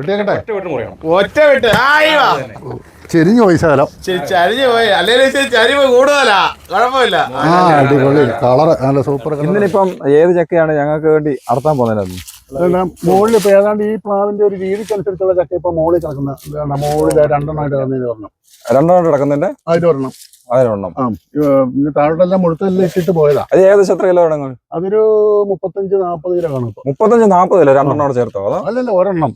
ഒറ്റ വിട്ട് ചെരിഞ്ഞു പോയി ശകലം, ചരിഞ്ഞു പോയി. അല്ലെങ്കിൽ ചരിവ് കൂടുതലാ, കുഴപ്പമില്ല. അടിപൊളി കളറ് നല്ല സൂപ്പർ. ഇന്നിപ്പം ഏത് ചക്കയാണ് ഞങ്ങൾക്ക് വേണ്ടി അടത്താൻ പോകുന്നത്? മുകളിൽ ഇപ്പൊ ഏതാണ്ട് ഈ പ്ലാവിന്റെ ഒരു രീതിക്കനുസരിച്ചുള്ള ചക്ക ഇപ്പൊ മുകളിൽ കിടക്കുന്ന മുകളിൽ രണ്ടെണ്ണമായിട്ട് കിടന്നതിന് പറഞ്ഞു. രണ്ടെണ്ണം കിടക്കുന്നതിന്റെ അതിലൊരെണ്ണം താഴോട്ടെല്ലാം മുഴുത്തെല്ലാം ഇട്ടിട്ട് പോയതാ. അത് ഏകദേശം എത്ര കിലോ വേണം? അതൊരു 35-40 കിലോ കാണും. 35-40 കിലോ രണ്ടെണ്ണം ചേർത്തോ? അല്ലല്ല, ഒരെണ്ണം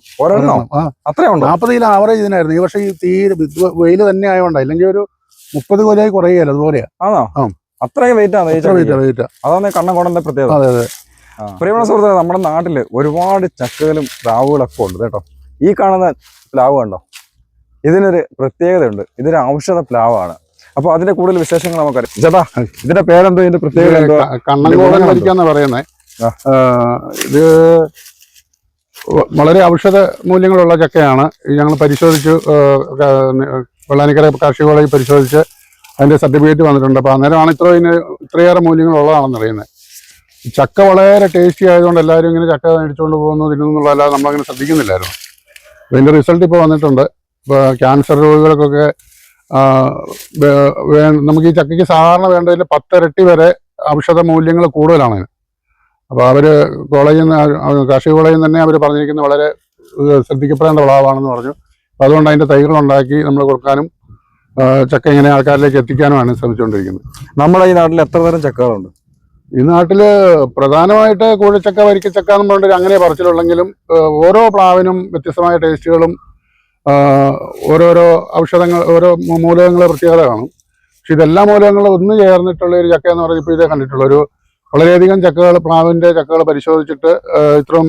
അത്രയുണ്ട്. 40 കിലോ ആവറേജ് ഇതിനായിരുന്നു. ഈ പക്ഷേ ഈ തീരെ വെയിൽ തന്നെ ആയതുകൊണ്ടാ, ഇല്ലെങ്കിൽ ഒരു 30 കിലോയിൽ കുറയുകയല്ല. അതുപോലെയാ. ആണോ? അത്രയും വെയിറ്റ് ആണ്. അതാണ് കണ്ണൻകോടന്റെ പ്രത്യേകത. അതെ അതെ. പ്രിയമുള്ള സുഹൃത്തുക്കളെ, നമ്മുടെ നാട്ടില് ഒരുപാട് ചക്കകളും പ്ലാവുകളൊക്കെ ഉണ്ട് കേട്ടോ. ഈ കാണുന്ന പ്ലാവ് കണ്ടോ, ഇതിനൊരു പ്രത്യേകതയുണ്ട്. ഇതൊരു ഔഷധ പ്ലാവാണ്. അപ്പൊ അതിന്റെ കൂടുതൽ വിശേഷങ്ങൾ നമുക്കറിയാം. ചേട്ടാ, ഇതിന്റെ പേരെന്തോ, ഇതിന്റെ പ്രത്യേകത? കണ്ണൻകോടൻ വരിക്കാന്ന് പറയുന്നത്. ഇത് വളരെ ഔഷധ മൂല്യങ്ങളുള്ള ചക്കയാണ്. ഞങ്ങൾ പരിശോധിച്ചു, വെള്ളാനിക്കര കാർഷിക കോളേജ് പരിശോധിച്ച് അതിന്റെ സർട്ടിഫിക്കറ്റ് വന്നിട്ടുണ്ട്. അപ്പൊ അന്നേരമാണ് ഇത്രയേറെ മൂല്യങ്ങളുള്ളതാണെന്ന് അറിയുന്നത്. ചക്ക വളരെ ടേസ്റ്റി ആയതുകൊണ്ട് എല്ലാവരും ഇങ്ങനെ ചക്ക മേടിച്ചുകൊണ്ട് പോകുന്നു, തിന്നുന്നുള്ളതല്ലാതെ നമ്മളങ്ങനെ ശ്രദ്ധിക്കുന്നില്ലായിരുന്നു. അതിന്റെ റിസൾട്ട് ഇപ്പോൾ വന്നിട്ടുണ്ട്. ഇപ്പോൾ ക്യാൻസർ രോഗികൾക്കൊക്കെ നമുക്ക് ഈ ചക്കയ്ക്ക് സാധാരണ വേണ്ടതിൽ 10 ഇരട്ടി വരെ ഔഷധ മൂല്യങ്ങൾ കൂടുതലാണ്. അപ്പോൾ അവർ കോളേജിൽ നിന്ന്, കാർഷിക കോളേജിൽ നിന്ന് തന്നെ അവർ പറഞ്ഞിരിക്കുന്നത് വളരെ ശ്രദ്ധിക്കപ്പെടേണ്ട വിളവാണെന്ന് പറഞ്ഞു. അപ്പോൾ അതുകൊണ്ട് അതിൻ്റെ തൈകളുണ്ടാക്കി നമ്മൾ കൊടുക്കാനും ചക്ക ഇങ്ങനെ ആൾക്കാരിലേക്ക് എത്തിക്കാനുമാണ് ശ്രമിച്ചുകൊണ്ടിരിക്കുന്നത്. നമ്മുടെ ഈ നാട്ടിൽ എത്ര തരം ചക്കകളുണ്ട്? ഈ നാട്ടിൽ പ്രധാനമായിട്ട് കൂഴച്ചക്ക, വരിക്കച്ചക്ക എന്ന് പറഞ്ഞിട്ട് അങ്ങനെ പറച്ചിലുള്ളെങ്കിലും ഓരോ പ്ലാവിനും വ്യത്യസ്തമായ ടേസ്റ്റുകളും ഓരോരോ ഔഷധങ്ങൾ, ഓരോ മൂലകങ്ങളുടെ പ്രത്യേകത കാണും. പക്ഷെ ഇതെല്ലാ മൂലകങ്ങളും ഒന്ന് ചേർന്നിട്ടുള്ള ഒരു ചക്ക എന്ന് പറഞ്ഞപ്പോൾ ഇതേ കണ്ടിട്ടുള്ള ഒരു വളരെയധികം ചക്കകൾ, പ്ലാവിൻ്റെ ചക്കകൾ പരിശോധിച്ചിട്ട് ഇത്രയും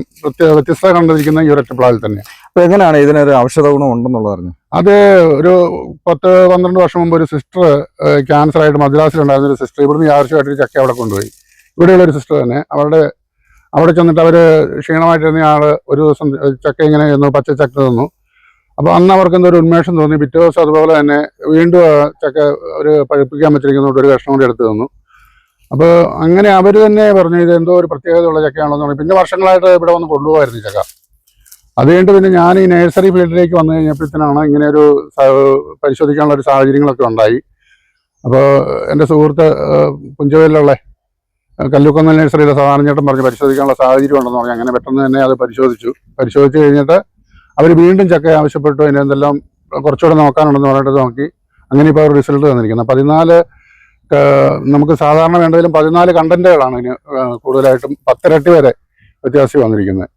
വ്യത്യസ്തത കണ്ടിരിക്കുന്ന ഈ ഒരൊറ്റ പ്ലാവിൽ തന്നെ. അപ്പോൾ എങ്ങനെയാണ് ഇതിനൊരു ഔഷധ ഗുണം ഉണ്ടെന്നുള്ളത് പറഞ്ഞു? അത് ഒരു 10-12 വർഷം മുമ്പ് ഒരു സിസ്റ്റർ ക്യാൻസറായിട്ട് മദ്രാസിലുണ്ടായിരുന്ന ഒരു സിസ്റ്റർ ഇവിടുന്ന് യാദൃശ്യമായിട്ടൊരു ചക്ക അവിടെ കൊണ്ടുപോയി. ഇവിടെയുള്ളൊരു സിസ്റ്റർ തന്നെ. അവിടെ ചെന്നിട്ട് അവർ ക്ഷീണമായിട്ടിരുന്ന ആൾ ഒരു ദിവസം ചക്ക ഇങ്ങനെ ചെന്നു, പച്ച ചക്ക തന്നു. അപ്പോൾ അന്ന് അവർക്ക് എന്തോ ഒരു ഉന്മേഷം തോന്നി. പിറ്റേ ദിവസം അതുപോലെ തന്നെ വീണ്ടും ചക്ക ഒരു പഴുപ്പിക്കാൻ വെച്ചിരിക്കുന്നതുകൊണ്ട് ഒരു കഷ്ണം കൂടി എടുത്ത് തന്നു. അപ്പോൾ അങ്ങനെ അവർ തന്നെ പറഞ്ഞു ഇത് എന്തോ ഒരു പ്രത്യേകതയുള്ള ചക്കയാണെന്ന് പറഞ്ഞു. പിന്നെ വർഷങ്ങളായിട്ട് ഇവിടെ വന്ന് കൊണ്ടുപോകായിരുന്നു ചക്ക. അത് കഴിഞ്ഞിട്ട് പിന്നെ ഞാൻ ഈ നഴ്സറി ഫീൽഡിലേക്ക് വന്നു കഴിഞ്ഞപ്പോഴത്തേനാണ് ഇങ്ങനെ ഒരു പരിശോധിക്കാനുള്ള ഒരു സാഹചര്യങ്ങളൊക്കെ ഉണ്ടായി. അപ്പോൾ എൻ്റെ സുഹൃത്ത് പുഞ്ചവയിലുള്ള കല്ലുക്കൊന്ന നഴ്സറിയിലെ സാധാരണ ചേട്ടൻ പറഞ്ഞ് പരിശോധിക്കാനുള്ള സാഹചര്യം ഉണ്ടെന്ന് പറഞ്ഞു. അങ്ങനെ പെട്ടെന്ന് തന്നെ അത് പരിശോധിച്ച് കഴിഞ്ഞിട്ട് അവർ വീണ്ടും ചക്ക ആവശ്യപ്പെട്ടു. അതിന് എന്തെല്ലാം കുറച്ചുകൂടെ നോക്കാനുണ്ടെന്ന് പറഞ്ഞിട്ട് നോക്കി. അങ്ങനെ ഇപ്പോൾ ഒരു റിസൾട്ട് തന്നിരിക്കുന്നത്. 14 നമുക്ക് സാധാരണ വേണ്ടതിലും 14 കണ്ടന്റുകളാണ് ഇതിന് കൂടുതലായിട്ടും 10 ഇരട്ടി വരെ വ്യത്യാസം വന്നിരിക്കുന്നത്.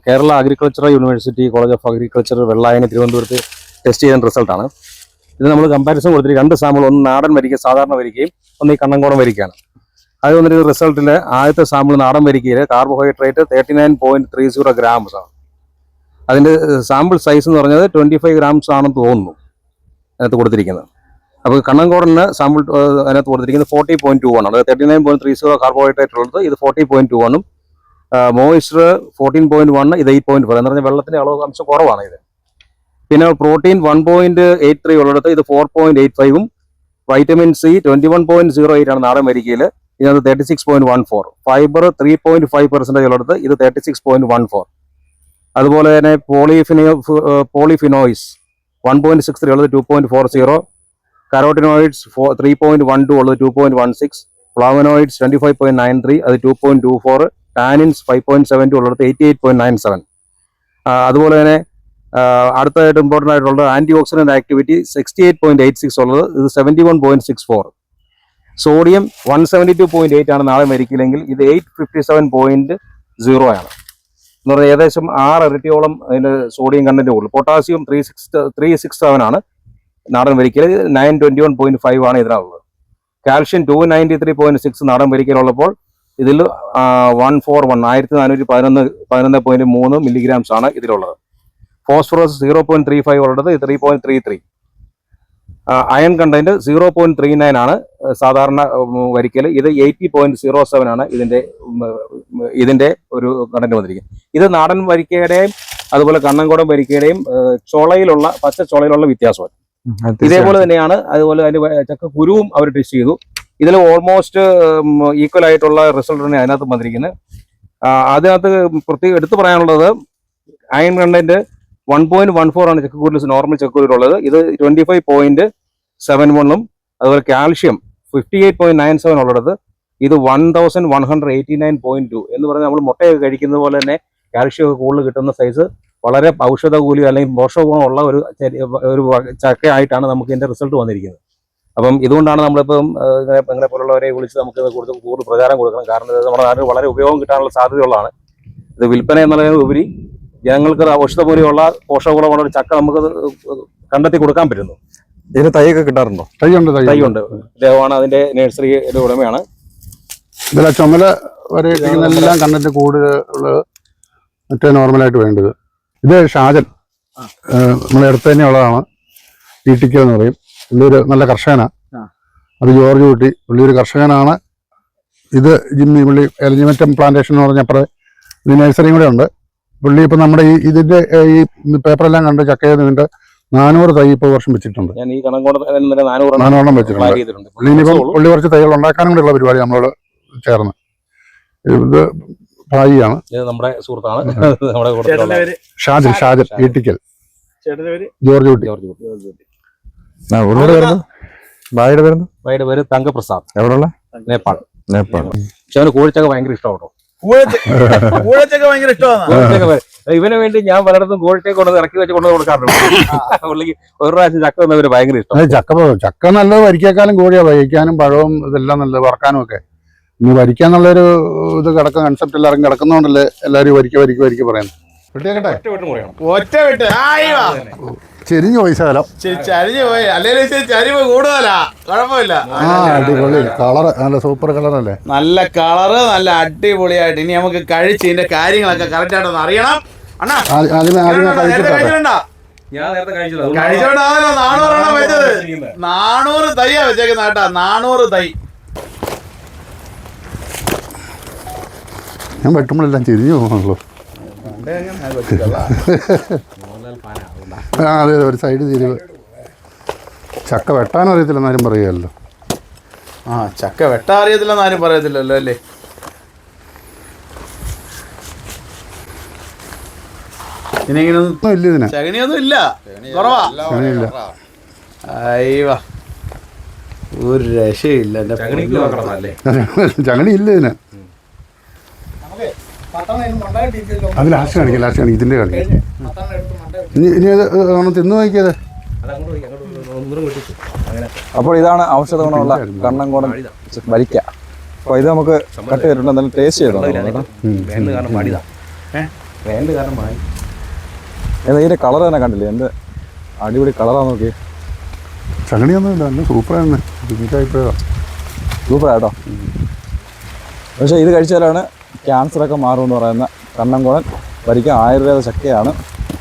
Kerala agricultural university college of agriculture Vellayani തിരുവനന്തപുരത്ത് ടെസ്റ്റ് ചെയ്ത റിസൾട്ടാണ് ഇത്. നമ്മൾ കമ്പാരിസൺ കൊടുത്തിട്ട് 2 സാമ്പിൾ, ഒന്ന് നാടൻ വരിക സാധാരണ വരികയും ഒന്ന് ഈ കണ്ണൻകോടൻ വരികയാണ്. അത് വന്നിട്ട് റിസൾട്ടിൽ ആദ്യത്തെ സാമ്പിൾ നാടൻ വരികയിൽ കാർബോഹൈഡ്രേറ്റ് 39.30 ഗ്രാംസ് ആണ്. അതിൻ്റെ സാമ്പിൾ സൈസ് എന്ന് പറഞ്ഞത് 25 ഗ്രാംസ് ആണെന്ന് തോന്നുന്നു അതിനകത്ത് കൊടുത്തിരിക്കുന്നത്. അപ്പോൾ കണ്ണൻകോടന് സാമ്പിൾ അതിനകത്ത് കൊടുത്തിരിക്കുന്നത് 40.21 ആണ്. 39.30 കാർബോഹൈഡ്രേറ്റ് ഉള്ളത്, ഇത് 40.21ഉം. മോയിസ്ചർ 14.1, ഇത് 8.4 എന്ന് പറഞ്ഞാൽ വെള്ളത്തിൻ്റെ അളവ് അംശം കുറവാണ് ഇത്. പിന്നെ പ്രോട്ടീൻ 1.83 ഉള്ളിടത്ത് ഇത് 4.85ഉം. വൈറ്റമിൻ സി 21.08 ആണ് നാടൻ വരികയിൽ, ഇതിനകത്ത് 36.14. ഫൈബർ 3.5% ഉള്ളിടത്ത് ഇത് 36.14. അതുപോലെ തന്നെ പോളിഫിനോയിസ് 1.63 ഉള്ളത് 2.40. കരോട്ടിനോയിഡ്സ് 3.12 ഉള്ളത് 2.16. ഫ്ലാവനോയിഡ്സ് 25.93, അത് 2.24. ടാനിൻസ് 5.72 ഉള്ളിടത്ത് 88.97. അതുപോലെ തന്നെ അടുത്തതായിട്ട് ഇമ്പോർട്ടൻ്റ് ആയിട്ടുള്ളത് ആൻറ്റി ഓക്സിഡൻറ്റ് ആക്ടിവിറ്റി 68.86 ഉള്ളത്, ഇത് 71.64. സോഡിയം 172.8 ആണ് നാളെ മരിക്കില്ലെങ്കിൽ, ഇത് 857.0 ആണ്. എന്ന് പറഞ്ഞാൽ ഏകദേശം 6 ഇരട്ടിയോളം അതിൻ്റെ സോഡിയം കണ്ടന്റ് കൂടുതൽ. പൊട്ടാസ്യം 367 ആണ് നാടൻ വരിക്കൽ, 921.5 ആണ് ഇതിനുള്ളത്. കാൽഷ്യം 293.6 നാടൻ വരിക്കലുള്ളപ്പോൾ ഇതിൽ 1411 മില്ലിഗ്രാംസ് ആണ് ഇതിലുള്ളത്. ഫോസ്ഫറസ് 0.35 ഉള്ളത്, 3.33. അയൺ കണ്ടന്റ് 0.39 ആണ് സാധാരണ വരിക്കൽ, ഇത് 80.07 ആണ് ഇതിന്റെ ഒരു കണ്ടന്റ് വന്നിരിക്കുന്നത്. ഇത് നാടൻ വരിക്കയുടെയും അതുപോലെ കണ്ണൻകോടൻ വരിക്കയുടെയും പച്ച ചുളയിലുള്ള വ്യത്യാസമാണ്. ഇതേപോലെ തന്നെയാണ്. അതുപോലെ അതിന്റെ ചക്ക കുരുവും അവർ ടെസ്റ്റ് ചെയ്തു. ഇതിൽ ഓൾമോസ്റ്റ് ഈക്വൽ ആയിട്ടുള്ള റിസൾട്ട് തന്നെ അതിനകത്ത് വന്നിരിക്കുന്നത്. അതിനകത്ത് പ്രത്യേകം എടുത്തു പറയാനുള്ളത് അയൺ കണ്ടന്റ് 1.14 ആണ് ചക്കക്കൂരിൽ നോർമൽ ചക്കക്കൂരിലുള്ളത്. ഇത് 25.71 അതുപോലെ കാൽഷ്യം 58.97 ഉള്ളത്. ഇത് 1189.2 എന്ന് പറഞ്ഞാൽ നമ്മൾ മുട്ടയൊക്കെ കഴിക്കുന്നത് പോലെ തന്നെ കാൽഷ്യം ഒക്കെ കൂടുതൽ കിട്ടുന്ന സൈസ് വളരെ ഔഷധ കൂലി അല്ലെങ്കിൽ പോഷക ഗുണമുള്ള ഒരു ചക്കയായിട്ടാണ് നമുക്ക് ഇതിന്റെ റിസൾട്ട് വന്നിരിക്കുന്നത്. അപ്പം ഇതുകൊണ്ടാണ് നമ്മളിപ്പം നിങ്ങളെ പോലുള്ളവരെ വിളിച്ച് നമുക്ക് കൂടുതൽ പ്രചാരം കൊടുക്കണം. കാരണം ഇത് നമ്മുടെ നാട്ടിൽ വളരെ ഉപയോഗം കിട്ടാനുള്ള സാധ്യതയുള്ളതാണ്. ഇത് വിൽപ്പന എന്നുള്ളതിനുപരി ജനങ്ങൾക്ക് ഔഷധ മൂല്യമുള്ള പോഷക ഗുണമുള്ള ഒരു ചക്ക നമുക്ക് കണ്ടെത്തി കൊടുക്കാൻ പറ്റുന്നു. ഇതിന് തൈയൊക്കെ കിട്ടാറുണ്ടോ? തൈയുണ്ട്. ഇദ്ദേഹമാണ് അതിന്റെ നഴ്സറിയുടെ ഉടമയാണ്. ഇതിലെ ചുമല വരെ എല്ലാം കണ്ടന്റ് കൂടുതൽ മറ്റേ നോർമലായിട്ട് വേണ്ടത്. ഇത് ഷാജൻ, നമ്മളെ അടുത്ത് തന്നെ ഉള്ളതാണ്. ഈട്ടിക്കൽ എന്ന് പറയും. പുള്ളിയൊരു നല്ല കർഷകനാണ്. അത് ജോർജ് കുട്ടി, പുള്ളിയൊരു കർഷകനാണ്. ഇത് ജിമ്മി പുള്ളി എലിഞ്ഞിമറ്റം പ്ലാന്റേഷൻ എന്ന് പറഞ്ഞപ്പുറം ഇത് നഴ്സറിയും കൂടെ ഉണ്ട്. പുള്ളി ഇപ്പം നമ്മുടെ ഇതിന്റെ ഈ പേപ്പറെല്ലാം കണ്ട് ചക്കയിൽ നിന്നിട്ട് 400 തൈ ഇപ്പോൾ വർഷം വെച്ചിട്ടുണ്ട്. ഞാൻ ഈ കണക്കോടെ 400 വെച്ചിട്ടുണ്ട്. പുള്ളി ഇനിയിപ്പം പുള്ളി കുറച്ച് തൈകൾ ഉണ്ടാക്കാനും കൂടെയുള്ള പരിപാടി നമ്മളോട് ചേർന്ന്. ഇത് ഭായിയാണ്, നമ്മുടെ സുഹൃത്താണ്. ഷാജൻ ഈട്ടിക്കൽ, ജോർജ് കുട്ടി. ഭായിയുടെ പേര് തങ്കപ്രസാദ്. എവിടെയുള്ള? നേപ്പാൾ. പക്ഷെ അവന് കോഴിച്ചക്ക ഭയങ്കര ഇഷ്ടമാണോ? കൂഴച്ചക്ക ഭയങ്കര ഇഷ്ടമാണ്. ഇവന് വേണ്ടി ഞാൻ പലയിടത്തും കോഴിച്ചക്ക കൊണ്ടുവന്ന് ഇറക്കി വെച്ച് കൊണ്ടുവന്ന് കൊടുക്കാറുണ്ട്. പുള്ളിക്ക് ഒരു പ്രാവശ്യം ചക്ക വന്നവര് ഭയങ്കര ഇഷ്ടം. ചക്ക നല്ലത് വരിക്കാനും കോഴിയാ. വരിക്കാനും പഴവും ഇതെല്ലാം നല്ലത്, വറക്കാനും ഒക്കെ. ഇനി വരിക്കാന്നുള്ളൊരു ഇത് കിടക്കുന്ന കൺസെപ്റ്റ് എല്ലാവരും കിടക്കുന്നതുകൊണ്ടല്ലേ എല്ലാവരും വരിക്ക പറയുന്നത്. ഒറ്റ വിട്ട് ചെരിഞ്ഞു പോയി ശകലം, ചരിഞ്ഞു പോയി. അല്ലെങ്കിൽ ചരിവ് കൂടുതലാ, കുഴപ്പമില്ല. അടിപൊളി കളറ്, നല്ല സൂപ്പർ കളറല്ലേ. നല്ല കളറ്, നല്ല അടിപൊളിയായിട്ട്. ഇനി നമുക്ക് കഴിച്ച് ഇതിന്റെ കാര്യങ്ങളൊക്കെ കറക്റ്റ് ആയിട്ടൊന്ന് അറിയണം. അണ്ണാ കഴിച്ചിട്ടുണ്ടോ? കഴിച്ചോണ്ടാണല്ലോ 400 വെച്ചത്. 400 തൈയാ വെച്ചേക്കുന്ന കേട്ടാ. 400 തൈ. ഞാൻ വെട്ടുമ്പോഴെല്ലാം ചെരിഞ്ഞു പോകുന്നുള്ളൂ. അതെ, ഒരു സൈഡ് തിരിവ്. ചക്ക വെട്ടാനും അറിയത്തില്ലെന്നാരും പറയുമല്ലോ. ചക്ക വെട്ടാ അറിയത്തില്ലെന്ന് ആരും പറയത്തില്ലല്ലോ അല്ലേ. ഇതിനൊന്നും ഇല്ല, ഇതിന് ചകണിയൊന്നും ഇല്ല, കുറവാ. അയ്യോ, ഒരു രക്ഷയില്ല. ചകണി ഇല്ല ഇതിന്. അത് ലാസ്റ്റ് കാണിക്കാം. ഇതിന്റെ കാണിക്കാം. ഇനി അത് തിന്നു നോക്കിയത്. അപ്പോൾ ഇതാണ് ഔഷധ ഗുണമുള്ള കണ്ണങ്കോടൻ വരിക്ക. അപ്പോൾ ഇത് നമുക്ക് കട്ട് ചെയ്തിട്ടുണ്ട്, എന്തായാലും ടേസ്റ്റ് ചെയ്തിട്ടുണ്ട്. ഇതിന്റെ കളർ തന്നെ കണ്ടില്ലേ, എന്ത് അടിപൊളി കളറാന്ന് നോക്കി. ചകണിയൊന്നുമില്ല, നല്ല സൂപ്പറായിരുന്നു. സൂപ്പറാട്ടോ. പക്ഷേ ഇത് കഴിച്ചാലാണ് ക്യാൻസറൊക്കെ മാറുമെന്ന് പറയുന്ന കണ്ണങ്കോടൻ വരിക്ക ആയുർവേദ ചക്കയാണ്.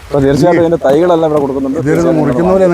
അപ്പോൾ തീർച്ചയായിട്ടും ഇതിൻ്റെ തൈകളെല്ലാം ഇവിടെ കൊടുക്കുന്നുണ്ട്. മുറിക്കുന്ന പോലെ